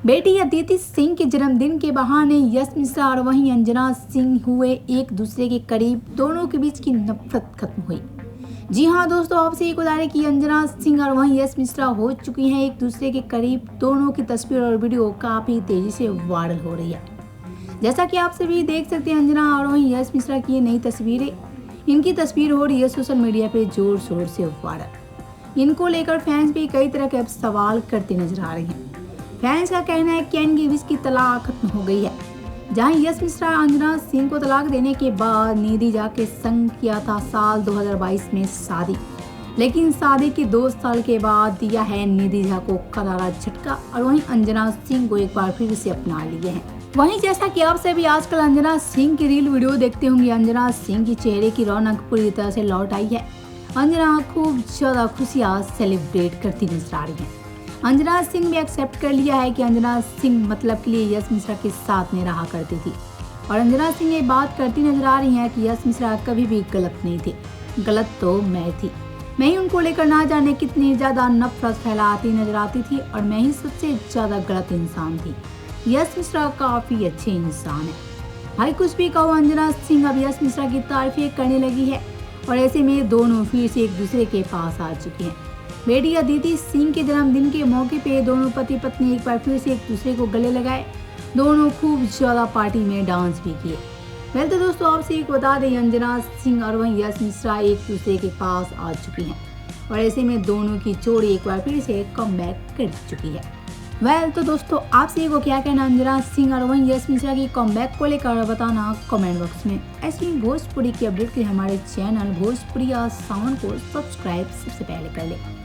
बेटी अदिति सिंह के जन्मदिन के बहाने यश मिश्रा और वहीं अंजना सिंह हुए एक दूसरे के करीब। दोनों के बीच की नफरत खत्म हुई। जी हाँ दोस्तों, आपसे एक बता दें कि अंजना सिंह और वहीं यश मिश्रा हो चुकी हैं एक दूसरे के करीब। दोनों की तस्वीर और वीडियो काफी तेजी से वायरल हो रही है। जैसा कि आप सभी देख सकते हैं, अंजना और वहीं यश मिश्रा की ये नई तस्वीरें। इनकी तस्वीर हो रही है सोशल मीडिया पे जोर शोर से वायरल। इनको लेकर फैंस भी कई तरह के सवाल करते नजर आ रहे हैं। फैंस का कहना है कि इनके बीच की तलाक खत्म हो गई है। जहां यश मिश्रा अंजना सिंह को तलाक देने के बाद निधि झा के संग किया था साल 2022 में शादी, लेकिन शादी के 2 साल के बाद दिया है निधि झा को करारा झटका और वहीं अंजना सिंह को एक बार फिर से अपना लिए हैं। वहीं जैसा कि आप सभी आजकल अंजना सिंह की रील वीडियो देखते होंगे, अंजना सिंह की चेहरे की रौनक पूरी तरह से लौट आई है। अंजना खूब ज्यादा खुशियां सेलिब्रेट करती नजर आ रही है। अंजना सिंह भी एक्सेप्ट कर लिया है कि अंजना सिंह मतलब के लिए यश मिश्रा के साथ में रहा करती थी और अंजना सिंह ये बात करती नजर आ रही है कि यश मिश्रा कभी भी गलत नहीं थे, गलत तो मैं थी। मैं ही उनको लेकर ना जाने कितनी ज्यादा नफरत फैलाती नजर आती थी और मैं ही सबसे ज्यादा गलत इंसान थी। यश मिश्रा काफी अच्छे इंसान है। भाई कुछ भी कहो, अंजना सिंह अब यश मिश्रा की तारीफें करने लगी है और ऐसे में दोनों फिर से एक दूसरे के पास आ चुके हैं। बेटी अदिति सिंह के जन्मदिन के मौके पे दोनों पति पत्नी एक बार फिर से एक दूसरे को गले लगाए। दोनों खूब ज्यादा पार्टी में डांस भी किए। वेल तो दोस्तों, आपसे एक बता दें, अंजना सिंह और वहीं यश मिश्रा एक दूसरे के पास आ चुकी हैं और ऐसे में दोनों की जोड़ी एक बार फिर से कमबैक कर चुकी है। वेल तो दोस्तों, आपसे को क्या कहना अंजना सिंह और वहीं यश मिश्रा की कमबैक को लेकर बताना कमेंट बॉक्स में। ऐसी भोजपुरी की अपडेट के लिए हमारे चैनल भोजपुरी सावन को सब्सक्राइब सबसे पहले कर ले।